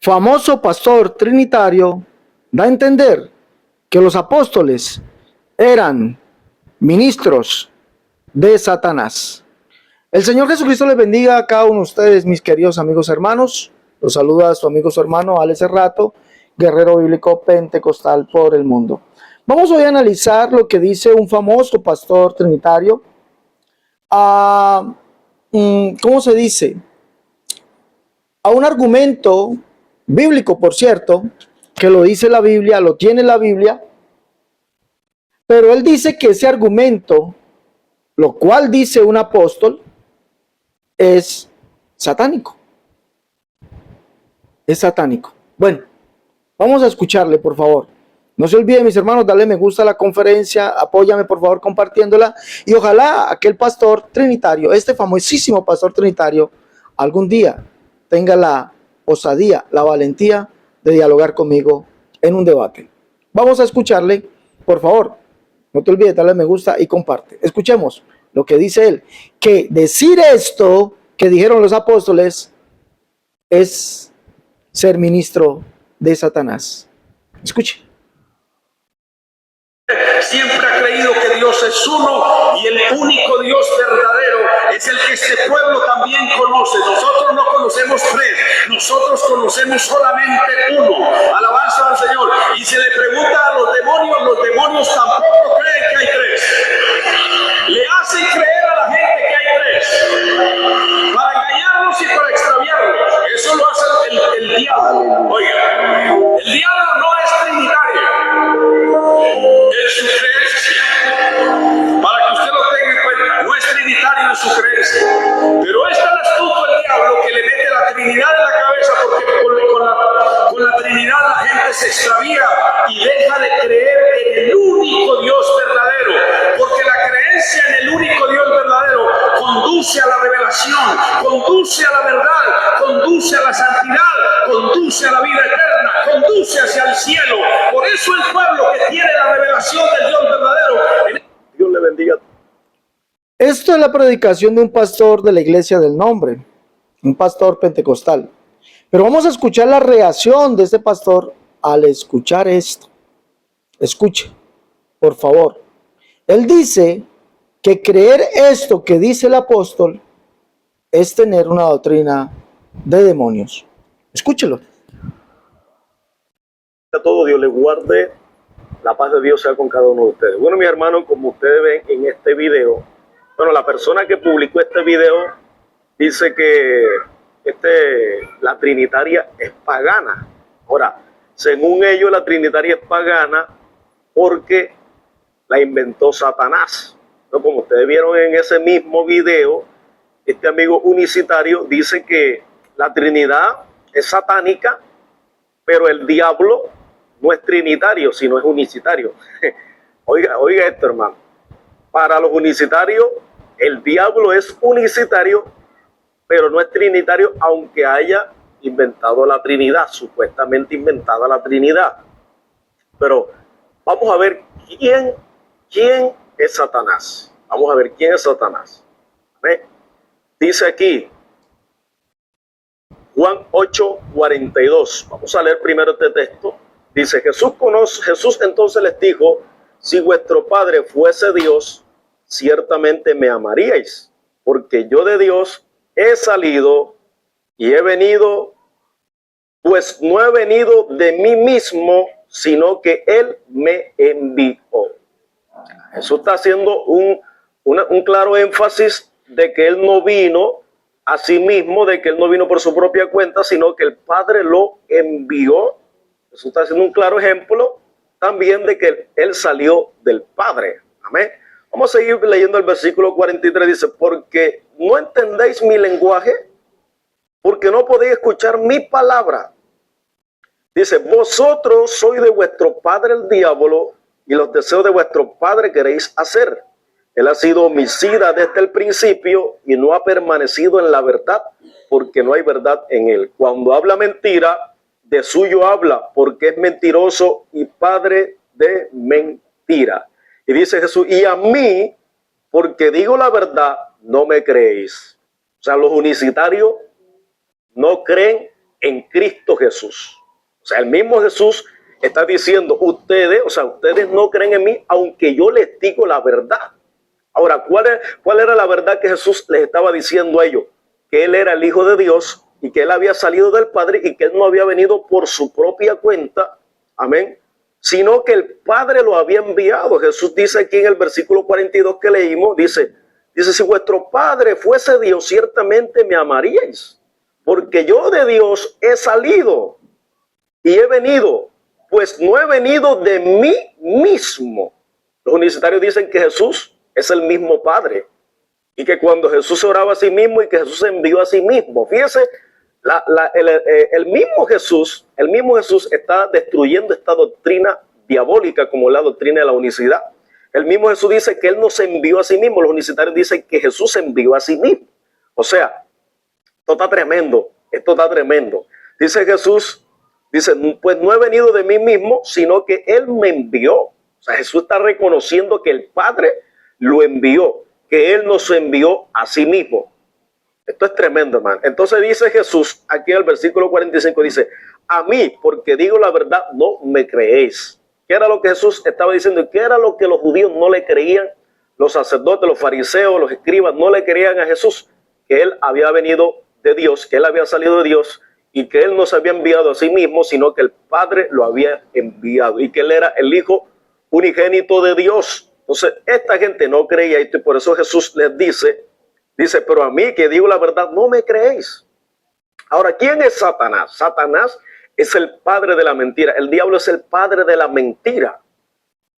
famoso pastor trinitario da a entender que los apóstoles eran ministros de Satanás. El Señor Jesucristo les bendiga a cada uno de ustedes, mis queridos amigos hermanos. Los saluda su amigo, su hermano Alex Cerrato, guerrero bíblico pentecostal por el mundo. Vamos hoy a analizar lo que dice un famoso pastor trinitario. ¿Cómo se dice? A un argumento bíblico, por cierto, que lo dice la Biblia, lo tiene la Biblia, pero él dice que ese argumento, lo cual dice un apóstol, es satánico. Es satánico. Bueno, vamos a escucharle, por favor. No se olviden, mis hermanos, darle me gusta a la conferencia, apóyame, por favor, compartiéndola, y ojalá aquel pastor trinitario, este famosísimo pastor trinitario, algún día tenga la osadía, la valentía de dialogar conmigo en un debate. Vamos a escucharle, por favor. No te olvides, darle me gusta y comparte. Escuchemos lo que dice él, que decir esto que dijeron los apóstoles es ser ministro de Satanás. Escuche. Siempre ha creído que Dios es uno y el único Dios verdadero es el que este pueblo también conoce. Nosotros no conocemos tres, nosotros conocemos solamente uno. Alabanza al Señor. Y se le pregunta a los demonios tampoco creen que hay tres. Le hacen creer a la gente que hay tres para engañarlos y para extraviarlos. Eso lo hace el diablo. Oiga, el diablo no es trinitario. En su creencia, para que usted lo tenga en cuenta, no es trinitario en su creencia, pero es tan astuto el diablo que le mete la Trinidad en la cabeza, porque con la Trinidad la gente se extravía y deja de creer en el único Dios verdadero, porque la creencia en el único Dios verdadero conduce a la revelación, conduce a la verdad, conduce a la santidad, conduce a la vida eterna, conduce hacia el cielo. Por eso el pueblo que tiene la revelación del Dios verdadero, Dios le bendiga. Esto es la predicación de un pastor de la iglesia del nombre, un pastor pentecostal. Pero vamos a escuchar la reacción de este pastor al escuchar esto. Escuche, por favor. Él dice que creer esto que dice el apóstol es tener una doctrina de demonios. Escúchelo. A todo Dios le guarde, la paz de Dios sea con cada uno de ustedes. Bueno, mis hermanos, como ustedes ven en este video, bueno, la persona que publicó este video dice que la trinitaria es pagana. Ahora, según ellos, la trinitaria es pagana porque la inventó Satanás. ¿No? Como ustedes vieron en ese mismo video, este amigo unicitario dice que la Trinidad es satánica, pero el diablo no es trinitario, sino es unicitario. Oiga esto, hermano. Para los unicitarios, el diablo es unicitario, pero no es trinitario, aunque haya inventado la Trinidad, supuestamente inventada la Trinidad. Pero vamos a ver quién es Satanás. Vamos a ver quién es Satanás. ¿Ve? Dice aquí, Juan 8:42. Vamos a leer primero este texto. Dice, Jesús entonces les dijo, si vuestro Padre fuese Dios, ciertamente me amaríais, porque yo de Dios he salido y he venido, pues no he venido de mí mismo, sino que Él me envió. Jesús está haciendo un claro énfasis de que Él no vino a sí mismo, de que Él no vino por su propia cuenta, sino que el Padre lo envió. Jesús está haciendo un claro ejemplo también de que Él salió del Padre. Amén. Vamos a seguir leyendo el versículo 43. Dice, porque no entendéis mi lenguaje, porque no podéis escuchar mi palabra. Dice, vosotros sois de vuestro padre el diablo, y los deseos de vuestro padre queréis hacer. Él ha sido homicida desde el principio y no ha permanecido en la verdad, porque no hay verdad en él. Cuando habla mentira, de suyo habla, porque es mentiroso y padre de mentira. Y dice Jesús, y a mí, porque digo la verdad, no me creéis. O sea, los unicitarios no creen en Cristo Jesús. O sea, el mismo Jesús está diciendo, ustedes no creen en mí, aunque yo les digo la verdad. Ahora, ¿cuál era la verdad que Jesús les estaba diciendo a ellos? Que Él era el Hijo de Dios y que Él había salido del Padre y que Él no había venido por su propia cuenta, amén, sino que el Padre lo había enviado. Jesús dice aquí en el versículo 42 que leímos, dice, si vuestro Padre fuese Dios, ciertamente me amaríais, porque yo de Dios he salido y he venido, pues no he venido de mí mismo. Los universitarios dicen que Jesús es el mismo Padre y que cuando Jesús oraba a sí mismo y que Jesús se envió a sí mismo. Fíjese, el mismo Jesús está destruyendo esta doctrina diabólica como la doctrina de la unicidad. El mismo Jesús dice que Él no se envió a sí mismo. Los unicitarios dicen que Jesús se envió a sí mismo. O sea, esto está tremendo. Dice Jesús, pues no he venido de mí mismo, sino que Él me envió. O sea, Jesús está reconociendo que el Padre lo envió, que Él no se envió a sí mismo. Esto es tremendo, hermano. Entonces dice Jesús, aquí en el versículo 45, dice, a mí, porque digo la verdad, no me creéis. ¿Qué era lo que Jesús estaba diciendo? ¿Y qué era lo que los judíos no le creían? Los sacerdotes, los fariseos, los escribas no le creían a Jesús, que Él había venido de Dios, que Él había salido de Dios y que Él no se había enviado a sí mismo, sino que el Padre lo había enviado y que Él era el Hijo unigénito de Dios. Entonces, esta gente no creía esto y por eso Jesús les dice, pero a mí que digo la verdad, no me creéis. Ahora, ¿quién es Satanás? Satanás es el padre de la mentira. El diablo es el padre de la mentira.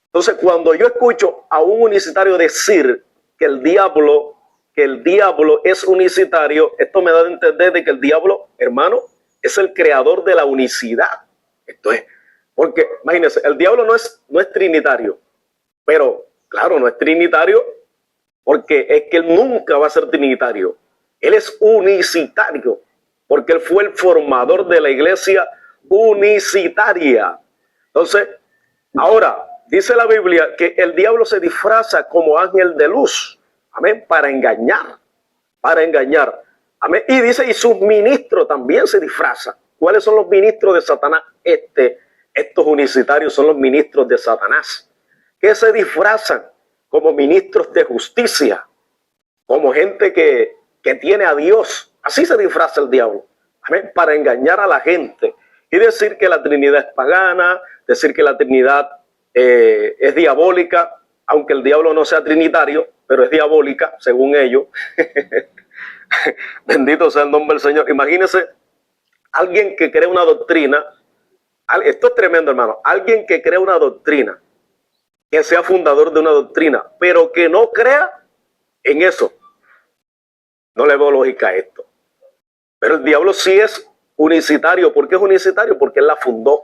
Entonces, cuando yo escucho a un unicitario decir que el diablo es unicitario, esto me da a entender de que el diablo, hermano, es el creador de la unicidad. Esto es, porque imagínense, el diablo no es trinitario, pero claro, no es trinitario porque es que él nunca va a ser trinitario. Él es unicitario, porque él fue el formador de la iglesia unicitaria. Entonces, ahora, dice la Biblia que el diablo se disfraza como ángel de luz, amén, para engañar, amén. Y dice, y sus ministros también se disfrazan. ¿Cuáles son los ministros de Satanás? Estos unicitarios son los ministros de Satanás, que se disfrazan como ministros de justicia, como gente que tiene a Dios. Así se disfraza el diablo, amén, para engañar a la gente y decir que la Trinidad es pagana, decir que la Trinidad es diabólica, aunque el diablo no sea trinitario, pero es diabólica, según ellos. Bendito sea el nombre del Señor. Imagínense alguien que cree una doctrina, esto es tremendo, hermano, alguien que cree una doctrina, que sea fundador de una doctrina, pero que no crea en eso. No le veo lógica a esto. Pero el diablo sí es unicitario. ¿Por qué es unicitario? Porque él la fundó.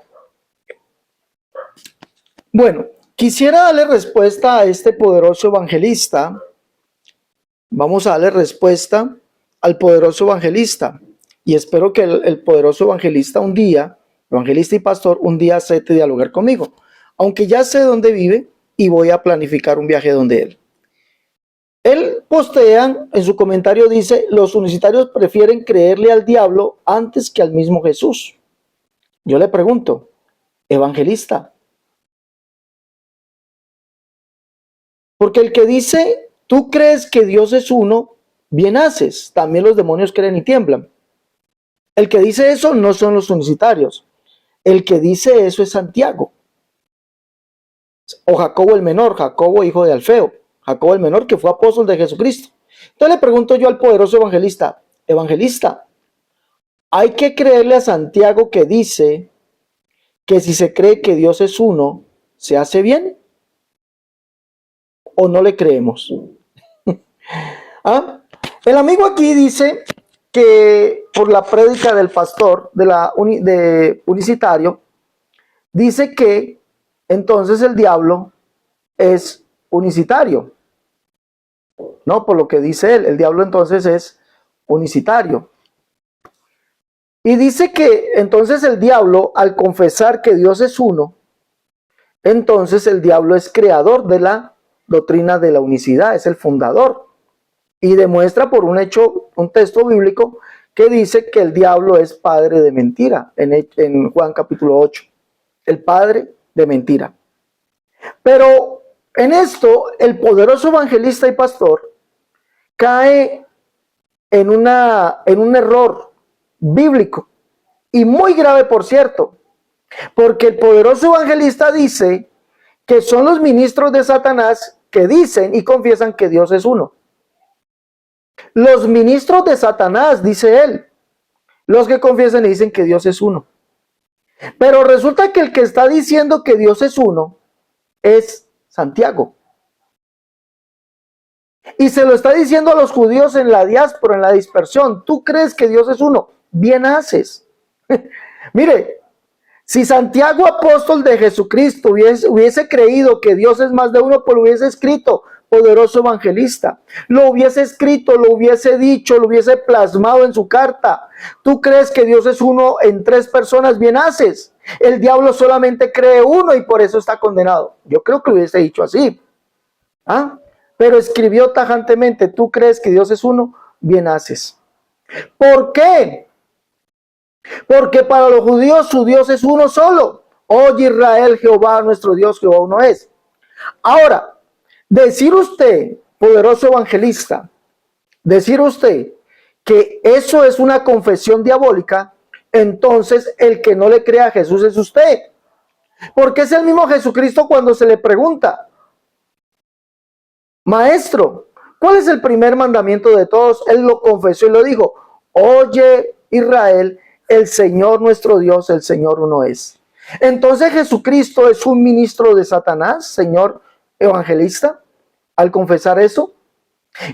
Bueno, quisiera darle respuesta a este poderoso evangelista. Vamos a darle respuesta al poderoso evangelista. Y espero que el poderoso evangelista evangelista y pastor, un día acepte dialogar conmigo. Aunque ya sé dónde vive y voy a planificar un viaje donde él. Él postea, en su comentario dice, los unicitarios prefieren creerle al diablo antes que al mismo Jesús. Yo le pregunto, evangelista, porque el que dice, tú crees que Dios es uno, bien haces, también los demonios creen y tiemblan. El que dice eso no son los unicitarios, el que dice eso es Santiago, o Jacobo el menor, Jacobo hijo de Alfeo, Jacobo el menor que fue apóstol de Jesucristo. Entonces le pregunto yo al poderoso evangelista, hay que creerle a Santiago que dice que si se cree que Dios es uno, ¿se hace bien? ¿O no le creemos? ¿Ah? El amigo aquí dice que por la prédica del pastor de unicitario, dice que entonces el diablo es unicitario. No, por lo que dice él, el diablo entonces es unicitario. Y dice que entonces el diablo, al confesar que Dios es uno, entonces el diablo es creador de la doctrina de la unicidad, es el fundador. Y demuestra por un texto bíblico, que dice que el diablo es padre de mentira, en Juan capítulo 8, el padre de mentira. Pero en esto, el poderoso evangelista y pastor cae en un error bíblico, y muy grave, por cierto, porque el poderoso evangelista dice que son los ministros de Satanás que dicen y confiesan que Dios es uno. Los ministros de Satanás, dice él, los que confiesan y dicen que Dios es uno. Pero resulta que el que está diciendo que Dios es uno es Santiago. Y se lo está diciendo a los judíos en la diáspora, en la dispersión. ¿Tú crees que Dios es uno? Bien haces. Mire, si Santiago, apóstol de Jesucristo, hubiese creído que Dios es más de uno, pues lo hubiese escrito, poderoso evangelista. Lo hubiese escrito, lo hubiese dicho, lo hubiese plasmado en su carta. ¿Tú crees que Dios es uno en 3 personas? Bien haces. El diablo solamente cree uno y por eso está condenado. Yo creo que lo hubiese dicho así. ¿Ah? Pero escribió tajantemente, ¿tú crees que Dios es uno? Bien haces. ¿Por qué? Porque para los judíos su Dios es uno solo. Oye Israel, Jehová nuestro Dios, Jehová uno es. Ahora, decir usted, poderoso evangelista, decir usted que eso es una confesión diabólica, entonces el que no le crea a Jesús es usted. Porque es el mismo Jesucristo cuando se le pregunta, maestro, ¿cuál es el primer mandamiento de todos? Él lo confesó y lo dijo, oye Israel, el Señor nuestro Dios, el Señor uno es. Entonces Jesucristo es un ministro de Satanás, señor evangelista, al confesar eso.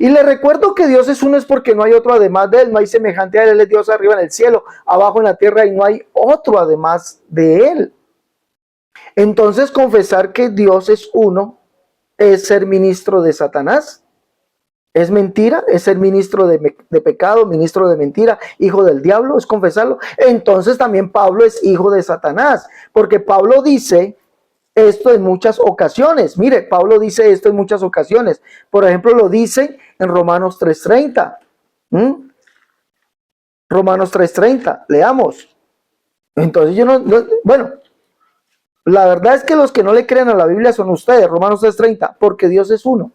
Y le recuerdo que Dios es uno es porque no hay otro además de él, no hay semejante a él, él es Dios arriba en el cielo, abajo en la tierra y no hay otro además de él. Entonces confesar que Dios es uno es ser ministro de Satanás. ¿Es mentira? ¿Es ser ministro de pecado, ministro de mentira, hijo del diablo? ¿Es confesarlo? Entonces también Pablo es hijo de Satanás, porque Pablo dice esto en muchas ocasiones. Mire, Pablo dice esto en muchas ocasiones. Por ejemplo, lo dice en Romanos 3:30. Romanos 3:30, leamos. Entonces bueno, la verdad es que los que no le creen a la Biblia son ustedes, Romanos 3:30, porque Dios es uno.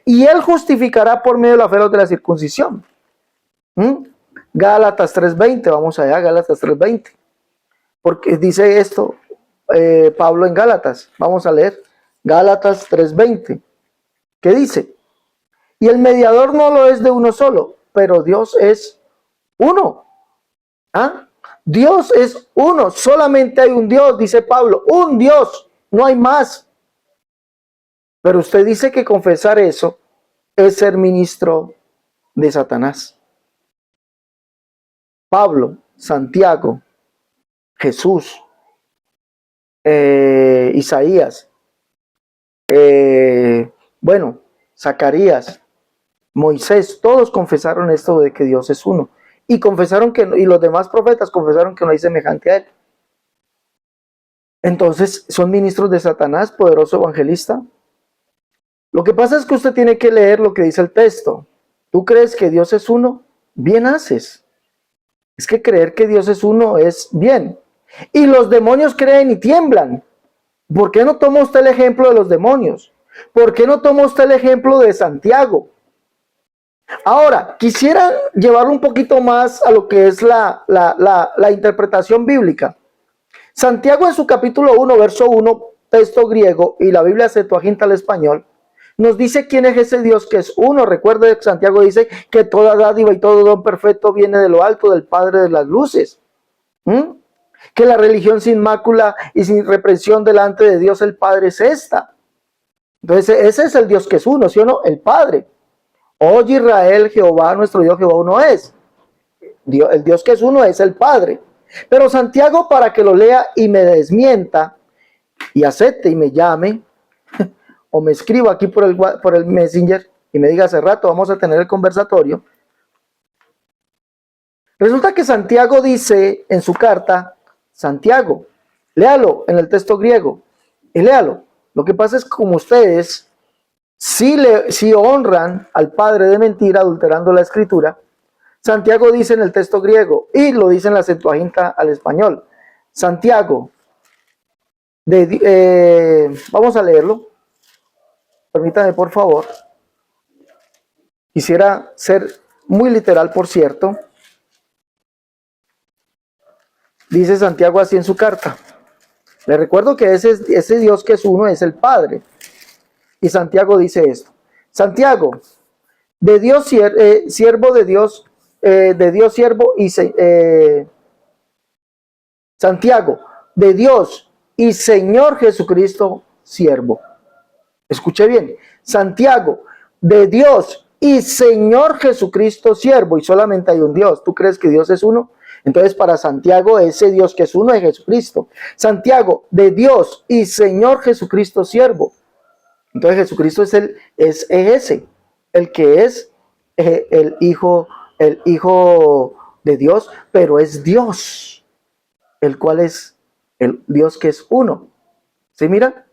Y él justificará por medio de la fe los de la circuncisión. Gálatas 3:20, vamos allá, Gálatas 3:20. Porque dice esto Pablo en Gálatas. Vamos a leer Gálatas 3:20. ¿Qué dice? Y el mediador no lo es de uno solo, pero Dios es uno. ¿Ah? Dios es uno, solamente hay un Dios, dice Pablo, un Dios, no hay más. Pero usted dice que confesar eso es ser ministro de Satanás. Pablo, Santiago, Jesús, Isaías, Zacarías, Moisés, todos confesaron esto de que Dios es uno. Y confesaron y los demás profetas confesaron que no hay semejante a él. Entonces, ¿son ministros de Satanás, poderoso evangelista? Lo que pasa es que usted tiene que leer lo que dice el texto. ¿Tú crees que Dios es uno? Bien haces. Es que creer que Dios es uno es bien. Y los demonios creen y tiemblan. ¿Por qué no toma usted el ejemplo de los demonios? ¿Por qué no toma usted el ejemplo de Santiago? Ahora, quisiera llevarlo un poquito más a lo que es la interpretación bíblica. Santiago en su capítulo 1, verso 1, texto griego, y la Biblia Septuaginta al español, nos dice quién es ese Dios que es uno. Recuerde que Santiago dice que toda dádiva y todo don perfecto viene de lo alto, del Padre de las luces. Que la religión sin mácula y sin reprensión delante de Dios el Padre es esta. Entonces ese es el Dios que es uno, ¿sí o no? El Padre. Oye Israel, Jehová nuestro Dios, Jehová uno es. El Dios que es uno es el Padre. Pero Santiago, para que lo lea y me desmienta y acepte y me llame o me escriba aquí por el Messenger y me diga hace rato vamos a tener el conversatorio. Resulta que Santiago dice en su carta, Santiago, léalo en el texto griego y léalo. Lo que pasa es que como ustedes sí honran al padre de mentira adulterando la escritura, Santiago dice en el texto griego y lo dice en la Septuaginta al español. Santiago, vamos a leerlo. Permítame, por favor. Quisiera ser muy literal, por cierto. Dice Santiago así en su carta. Le recuerdo que ese Dios que es uno es el Padre. Y Santiago dice esto. Santiago, de Dios, siervo de Dios, siervo y Santiago, de Dios y Señor Jesucristo, siervo. Escuche bien. Santiago, de Dios y Señor Jesucristo, siervo. Y solamente hay un Dios. ¿Tú crees que Dios es uno? Entonces para Santiago ese Dios que es uno es Jesucristo. Santiago, de Dios y Señor Jesucristo, siervo. Entonces Jesucristo es ese, el que es el Hijo de Dios, pero es Dios, el cual es el Dios que es uno. ¿Sí, mira?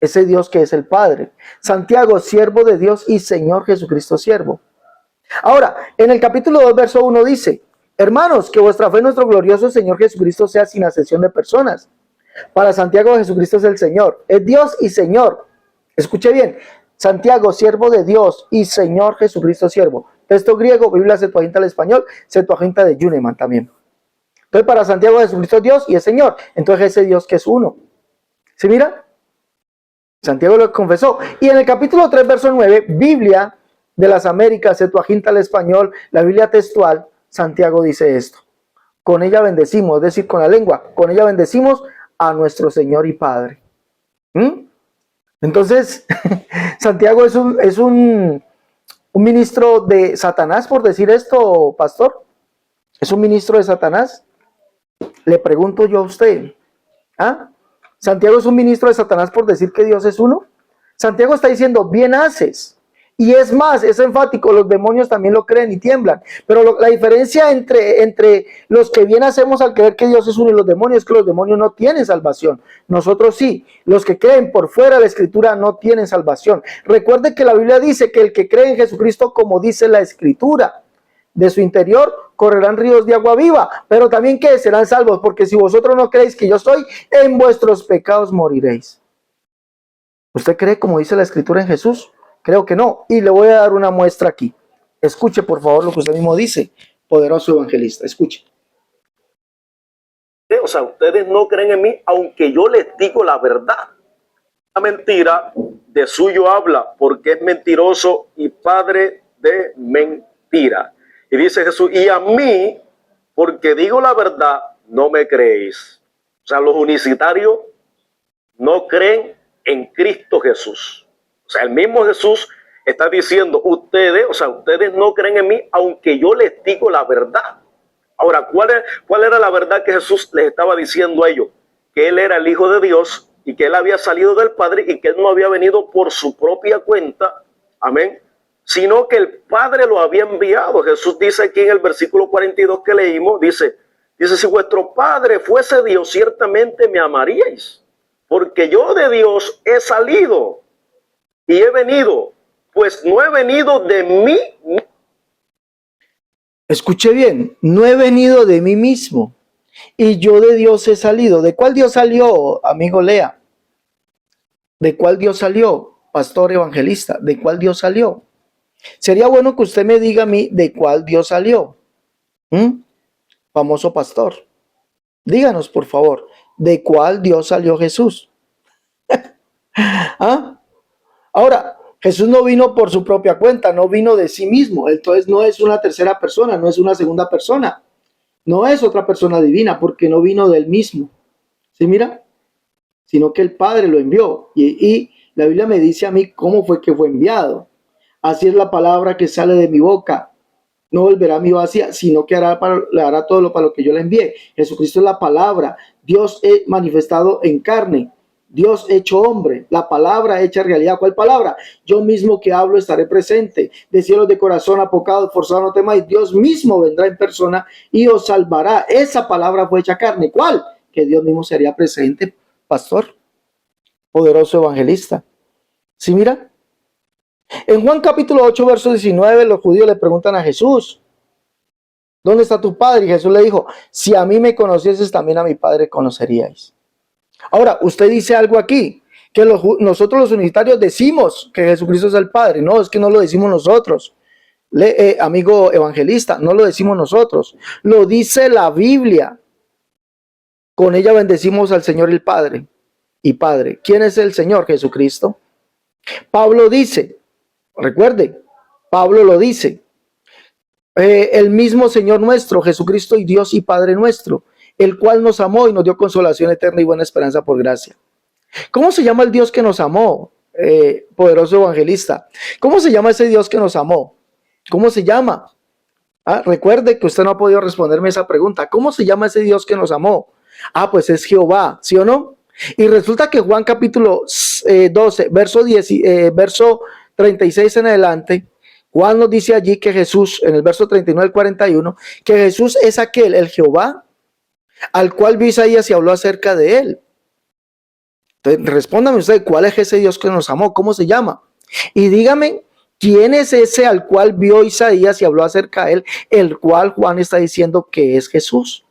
Ese Dios que es el Padre. Santiago, siervo de Dios y Señor Jesucristo, siervo. Ahora, en el capítulo 2, verso 1 dice: hermanos, que vuestra fe en nuestro glorioso Señor Jesucristo sea sin acepción de personas. Para Santiago, Jesucristo es el Señor, es Dios y Señor. Escuche bien, Santiago, siervo de Dios y Señor Jesucristo, siervo. Texto griego, Biblia Septuaginta al español, Septuaginta de Yuneman también. Entonces para Santiago, Jesucristo es Dios y es Señor. Entonces ese Dios que es uno. ¿Sí mira? Santiago lo confesó. Y en el capítulo 3, verso 9, Biblia de las Américas, Septuaginta al español, la Biblia textual, Santiago dice esto: con ella bendecimos, es decir, con la lengua, con ella bendecimos a nuestro Señor y Padre. Entonces, Santiago es un ministro de Satanás, por decir esto, pastor. ¿Es un ministro de Satanás? Le pregunto yo a usted. ¿Santiago es un ministro de Satanás por decir que Dios es uno? Santiago está diciendo, bien haces. Y es más, es enfático, los demonios también lo creen y tiemblan. Pero la diferencia entre los que bien hacemos al creer que Dios es uno y los demonios es que los demonios no tienen salvación. Nosotros sí. Los que creen por fuera de la Escritura no tienen salvación. Recuerde que la Biblia dice que el que cree en Jesucristo, como dice la Escritura, de su interior correrán ríos de agua viva. Pero también que serán salvos, porque si vosotros no creéis que yo soy, en vuestros pecados moriréis. ¿Usted cree como dice la Escritura en Jesús? Creo que no. Y le voy a dar una muestra aquí. Escuche, por favor, lo que usted mismo dice, poderoso evangelista. Escuche. O sea, ustedes no creen en mí, aunque yo les digo la verdad. La mentira de suyo habla, porque es mentiroso y padre de mentira. Y dice Jesús, y a mí, porque digo la verdad, no me creéis. O sea, los unicitarios no creen en Cristo Jesús. O sea, el mismo Jesús está diciendo, ustedes no creen en mí, aunque yo les digo la verdad. Ahora, ¿cuál era la verdad que Jesús les estaba diciendo a ellos? Que Él era el Hijo de Dios y que Él había salido del Padre y que Él no había venido por su propia cuenta, amén, sino que el Padre lo había enviado. Jesús dice aquí en el versículo 42 que leímos, dice, si vuestro Padre fuese Dios, ciertamente me amaríais, porque yo de Dios he salido y he venido, pues no he venido de mí. Escuche bien, no he venido de mí mismo y yo de Dios he salido. ¿De cuál Dios salió, amigo Lea? ¿De cuál Dios salió, pastor evangelista? ¿De cuál Dios salió? Sería bueno que usted me diga a mí de cuál Dios salió. Famoso pastor. Díganos, por favor, ¿de cuál Dios salió Jesús? Ahora, Jesús no vino por su propia cuenta, no vino de sí mismo. Entonces no es una tercera persona, no es una segunda persona. No es otra persona divina porque no vino del mismo. ¿Sí mira? Sino que el Padre lo envió. Y la Biblia me dice a mí cómo fue que fue enviado. Así es la palabra que sale de mi boca. No volverá a mi vacía, sino que hará todo lo para lo que yo le envié. Jesucristo es la palabra. Dios manifestado en carne. Dios hecho hombre, la palabra hecha realidad. ¿Cuál palabra? Yo mismo que hablo estaré presente. De cielos de corazón apocado, forzado no temáis. Dios mismo vendrá en persona y os salvará. Esa palabra fue hecha carne. ¿Cuál? Que Dios mismo sería presente, pastor. Poderoso evangelista. ¿Sí mira? En Juan capítulo 8, verso 19, los judíos le preguntan a Jesús. ¿Dónde está tu Padre? Y Jesús le dijo, si a mí me conocieses, también a mi Padre conoceríais. Ahora, usted dice algo aquí, que nosotros los unitarios decimos que Jesucristo es el Padre. No, es que no lo decimos nosotros. Amigo evangelista, no lo decimos nosotros. Lo dice la Biblia. Con ella bendecimos al Señor el Padre y Padre. ¿Quién es el Señor? Jesucristo. Pablo dice, recuerde, Pablo lo dice, el mismo Señor nuestro, Jesucristo y Dios y Padre nuestro, el cual nos amó y nos dio consolación eterna y buena esperanza por gracia. ¿Cómo se llama el Dios que nos amó, poderoso evangelista? ¿Cómo se llama ese Dios que nos amó? ¿Cómo se llama? Recuerde que usted no ha podido responderme esa pregunta. ¿Cómo se llama ese Dios que nos amó? Pues es Jehová, ¿sí o no? Y resulta que Juan capítulo 12, verso 36 en adelante, Juan nos dice allí que Jesús, en el verso 39 al 41, que Jesús es aquel, el Jehová, al cual vio Isaías y habló acerca de él. Entonces, respóndame usted, ¿cuál es ese Dios que nos amó? ¿Cómo se llama? Y dígame, ¿quién es ese al cual vio Isaías y habló acerca de él, el cual Juan está diciendo que es Jesús?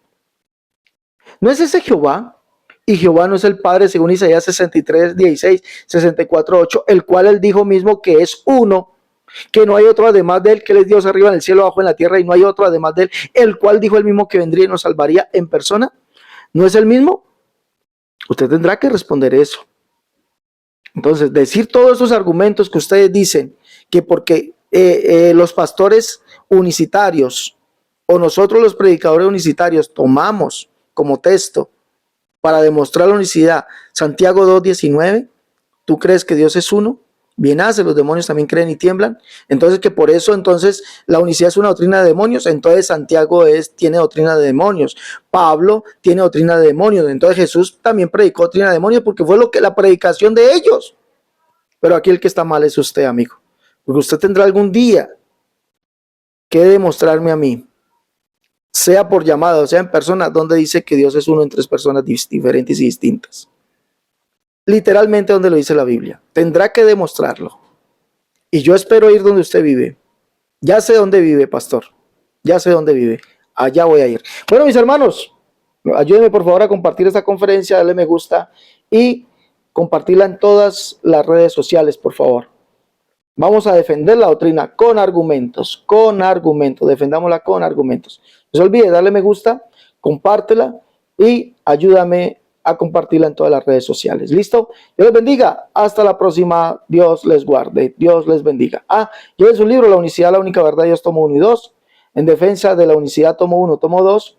¿No es ese Jehová? Y Jehová no es el Padre, según Isaías 63, 16, 64, 8, el cual él dijo mismo que es uno, que no hay otro además de él, que él es Dios arriba en el cielo, abajo en la tierra, y no hay otro además de él, el cual dijo él mismo que vendría y nos salvaría en persona. ¿No es el mismo? Usted tendrá que responder eso. Entonces, decir todos esos argumentos que ustedes dicen, que porque los pastores unicitarios o nosotros los predicadores unicitarios tomamos como texto para demostrar la unicidad Santiago 2:19, ¿tú crees que Dios es uno? Bien hace, los demonios también creen y tiemblan. Entonces, que por eso entonces la unicidad es una doctrina de demonios. Entonces Santiago tiene doctrina de demonios. Pablo tiene doctrina de demonios. Entonces Jesús también predicó doctrina de demonios porque fue la predicación de ellos. Pero aquí el que está mal es usted, amigo. Porque usted tendrá algún día que demostrarme a mí, sea por llamada o sea en persona, donde dice que Dios es uno en tres personas diferentes y distintas. Literalmente donde lo dice la Biblia. Tendrá que demostrarlo. Y yo espero ir donde usted vive. Ya sé dónde vive, pastor. Ya sé dónde vive. Allá voy a ir. Bueno, mis hermanos, ayúdenme por favor a compartir esta conferencia, darle me gusta y compartirla en todas las redes sociales, por favor. Vamos a defender la doctrina con argumentos, defendámosla con argumentos. No se olvide, darle me gusta, compártela y ayúdame a compartirla en todas las redes sociales. ¿Listo? Dios les bendiga. Hasta la próxima. Dios les guarde. Dios les bendiga. Lleven su libro, La Unicidad, la única verdad, Dios, tomo 1 y 2. En defensa de la unicidad, tomo 1, tomo 2.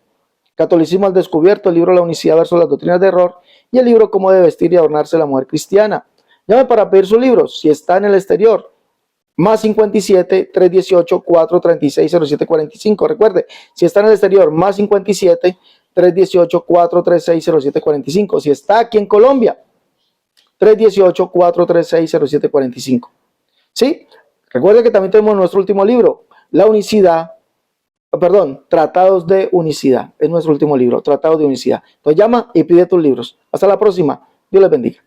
Catolicismo al descubierto, el libro La Unicidad versus las doctrinas de error. Y el libro Cómo debe vestir y adornarse la mujer cristiana. Llame para pedir su libro. Si está en el exterior, más 57 318 436 0745. Recuerde, si está en el exterior, más 57 318 436 0745. Si está aquí en Colombia, 318 436 0745. ¿Sí? Recuerde que también tenemos nuestro último libro, La Unicidad, Tratados de Unicidad. Es nuestro último libro, Tratados de Unicidad. Entonces llama y pide tus libros. Hasta la próxima. Dios les bendiga.